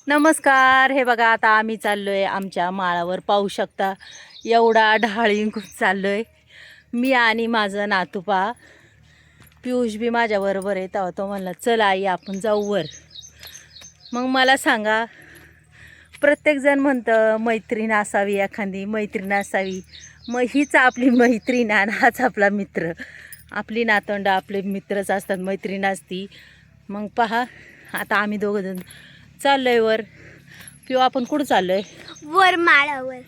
नमस्कार. हे बघा आता आम्ही चाललोय आमच्या माळावर. पाहू शकता एवढा ढाळिंग चाललोय. मी आणि माझं नातूपा पियुष बी माझ्याबरोबर आहे. तेव्हा तो म्हणला चल आई आपण जाऊ वर. मग मला सांगा, प्रत्येकजण म्हणतं मैत्रीण असावी, एखादी मैत्रीण असावी. मग हीच आपली मैत्रीण आणि हाच आपला मित्र. आपली नातवंड आपले मित्रच असतात, मैत्रीण असती. मग पहा आता आम्ही दोघंजण चाललोय वर. पिऊ आपण कुठं चाललोय? वर माळावर.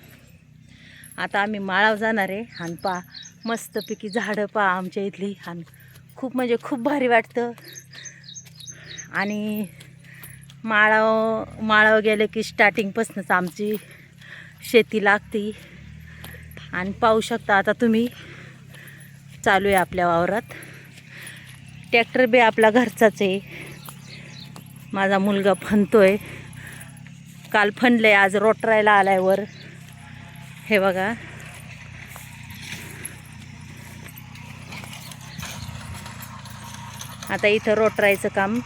आता आम्ही माळावर जाणार आहे. आणि पहा मस्तपैकी झाडं पहा आमच्या इथली. आणि खूप म्हणजे खूप भारी वाटतं. आणि माळावर गेले की स्टार्टिंगपासूनच आमची शेती लागते. आणि पाहू शकता आता तुम्ही चालू आहे आपल्या वावरात. ट्रॅक्टर बी आपला घरचाच आहे. माझा मुलगा फणतोय. काल फणले, आज रोटरायला आलाय वर. हे बघा आता इथं रोटरायचं काम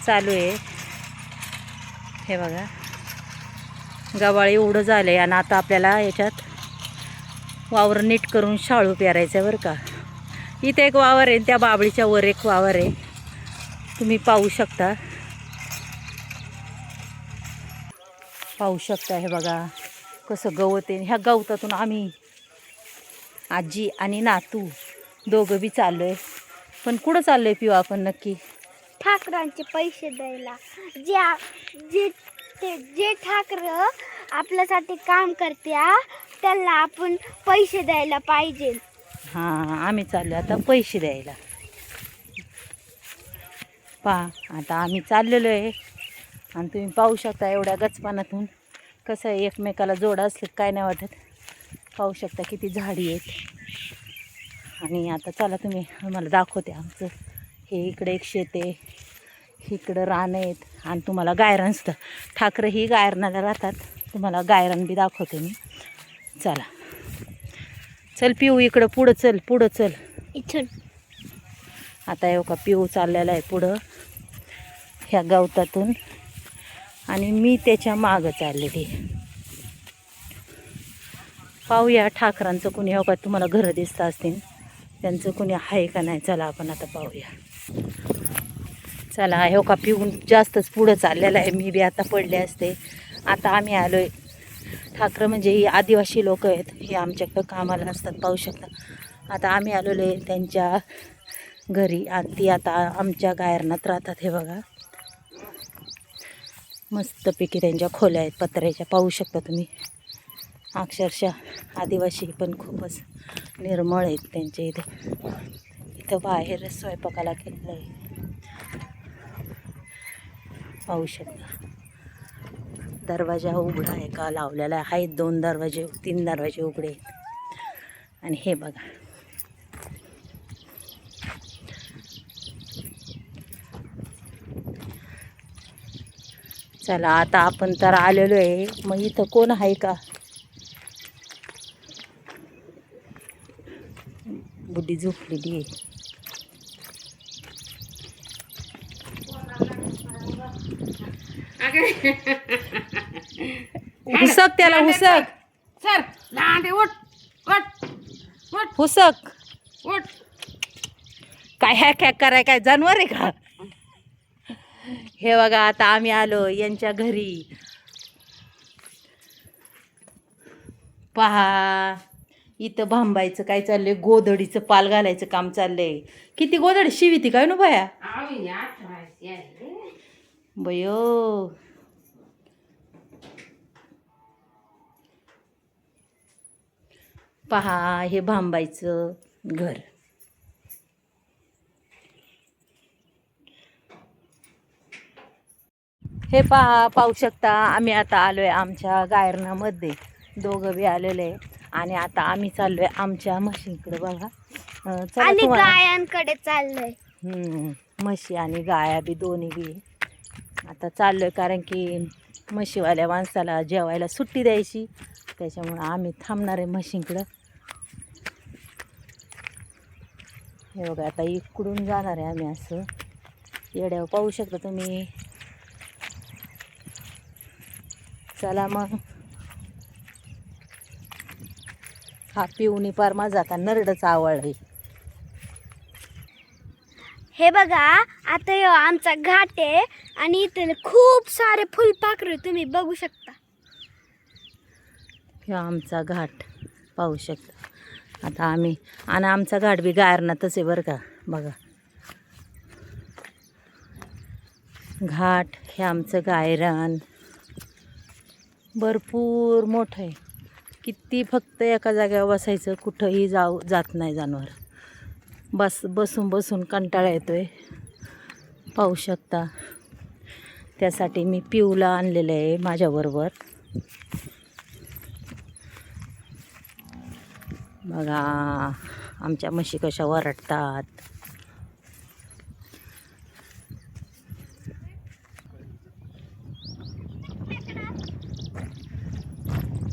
चालू आहे. हे बघा गव्हाळी एवढं झालंय. आणि आता आपल्याला याच्यात वावर नीट करून शाळू पेरायचं आहे बरं का. इथे एक वावर आहे, त्या बाबळीच्या वर एक वावर आहे. तुम्ही पाहू शकता. हे बघा कसं गवत आहे. ह्या गवतातून आम्ही आजी आणि नातू दोघं बी चाललो आहे. पण कुठं चाललो आहे पिऊ आपण नक्की? ठाकरांचे पैसे द्यायला. जे ठाकर आपल्यासाठी काम करते त्याला आपण पैसे द्यायला पाहिजे. हां, आम्ही चाललो आता पैसे द्यायला. पहा आता आम्ही चाललेलो आहे. आणि तुम्ही पाहू शकता एवढ्या गचपानातून कसं आहे, एकमेकाला जोड असले काय नाही वाटत. पाहू शकता किती झाडी आहेत. आणि आता चला तुम्ही आम्हाला दाखवते आमचं. हे इकडे एक शेत आहे, इकडं रान आहेत. आणि तुम्हाला गायरान सुद्धा, ठाकरं ही गायरनाला राहतात. तुम्हाला गायरान बी दाखवते मी. चला चल पिऊ इकडं पुढं चल. इथून आता येऊ का पिऊ चाललेला आहे पुढं ह्या गवतातून. आणि मी त्याच्या मागं चाललेली. पाहूया ठाकरांचं कुणी हो का, तुम्हाला घरं दिसतं असतील, त्यांचं कुणी आहे का नाही. चला आपण आता पाहूया. चला हो का पिऊन जास्तच पुढं चाललेलं आहे. मी बी आता पडले असते. आता आम्ही आलो आहे. ठाकरं म्हणजे ही आदिवासी लोक आहेत, हे आमच्याकडं कामाला असतात. पाहू शकता आता आम्ही आलेलो आहे त्यांच्या घरी. आणि ती आता आमच्या गायरनात राहतात. हे बघा मस्तपैकी त्यांच्या खोल्या आहेत पत्र्याच्या. पाहू शकता तुम्ही. अक्षरशः आदिवासी पण खूपच निर्मळ आहेत त्यांच्या इथे. इथं बाहेर स्वयंपाकाला केलेलं आहे. पाहू शकता दरवाजा उघडा आहे का लावलेला आहे. 2 दरवाजे 3 दरवाजे उघडे आहेत. आणि हे बघा चला आता आपण तर आलेलो आहे. मग इथं कोण आहे का? बुड्डी झोपलेली आहे. हुसक त्याला, हुसक सर लांडे उठ उठ उठ हुसक. उठ. काय हॅक हॅक कराय काय जानवर आहे का? हे बघा आता आम्ही आलो यांच्या घरी. पहा इथं भांबायचं काय चाललंय, गोधडीचं पाल घालायचं काम चाललंय. किती गोधडी शिविती काय नु बाया आम्ही आठवायची आहे. बयो. पहा हे भांबायचं घर. हे पाहू शकता आम्ही आता आलोय आमच्या गायरनामध्ये. दोघं बी आलेले आहे. आणि आता आम्ही चाललोय आमच्या म्हशींकडे. बघा चला आणि तुम्हाला. गायांकडे चाललंय. म्हशी आणि गाया बी दोन्ही बी आता चाललोय. कारण की म्हशीवाल्या माणसाला जेवायला सुट्टी द्यायची, त्याच्यामुळं आम्ही थांबणार आहे म्हशींकडं. हे बघा आता इकडून जाणार आहे आम्ही असं येड्यावर. पाहू शकता तुम्ही चला मग. हा पिऊनी पार माझा आता नरडच आवडली. हे बघा आता ह्यो आमचा घाट आहे आणि इथे खूप सारे फुलपाखरू तुम्ही बघू शकता. हे आमचा घाट पाहू शकता. आता आम्ही आणि आमचा घाट बी गायरनातच आहे बरं का. बघा घाट हे आमचं गायरान भरपूर मोठं आहे. किती फक्त एका जागेवर बसायचं, कुठंही जात नाही जनावर. बसून बसून कंटाळा येतोय पाहू शकता. त्यासाठी मी पिऊला आणलेलं आहे माझ्याबरोबर. बघा आमच्या म्हशी कशा वरडतात.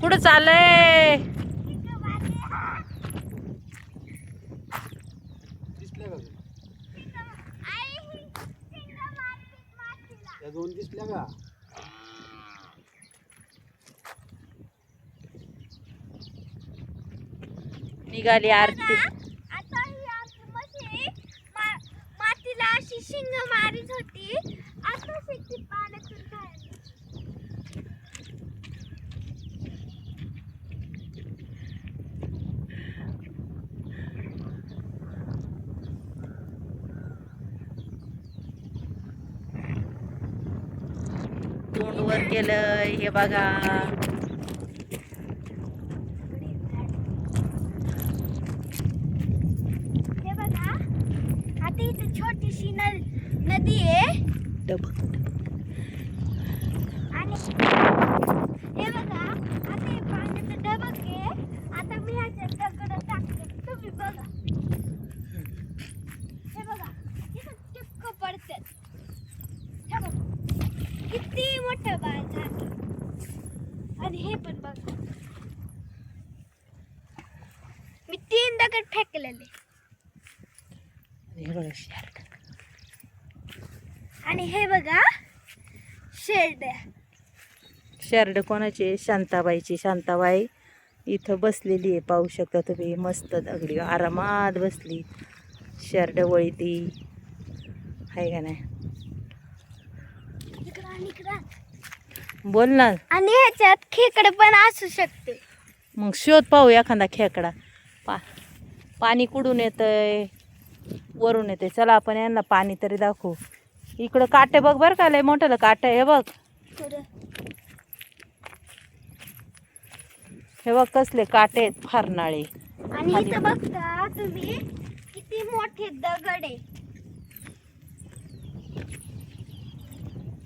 कुठं चाललंय? या दोन दिसल्या का? निघाली आरती. आता ही आमची म्हशी मातीला अशी शिंग मारीत होती. आता शेती पाण्यातून बाहेर. तोंड वर केलंय हे बघा. हे बघा आता इथे छोटीशी नदी आहे डबक आणि हे बघा आता हे पाण्याचं डबक आहे. आता मी ह्याच्यात दगड टाकते. तुम्ही बघा हे बघा इथं टिपकं पडतात. हे बघा किती मोठं बाळ झालं. आणि हे पण बघा मी 3 दगड फेकलेले. हे बघा शेरड. आणि हे बघा शेरड्या. शेरड कोणाची? शांताबाईची. शांताबाई इथं बसलेली आहे पाहू शकता तुम्ही. मस्त दगडी आरामात बसली. शेरड वळी ती आहे का नाही? बोल ना. आणि ह्याच्यात खेकडे पण असू शकते. मग शोध पाहू एखादा खेकडा. पाणी कुठून येतंय? वरून येते. चला आपण यांना पाणी तरी दाखवू. इकडं काटे बघ बरं का, लय मोठं काटे हे बघ. हे बघ कसले काटे आहेत फारनाळे. आणि इथं बघता तुम्ही किती मोठे दगड आहे.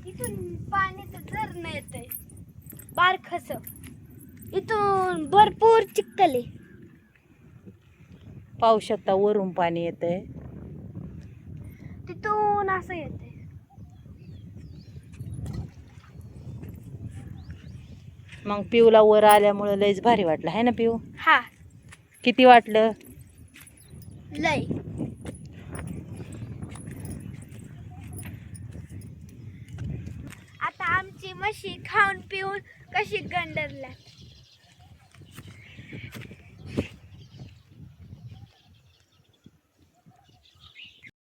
इथून पाण्याचं झरणं येतंय बारखस. इथून भरपूर चिखल आहे. पाहू शकता वरून पाणी येतंय. तिथून असं येतंय. मग पिऊला वर आल्यामुळं लयच भारी वाटलं आहे ना पिऊ? हा किती वाटलं? लय. आता आमची म्हशी खाऊन पिऊन कशी गंडरल्या.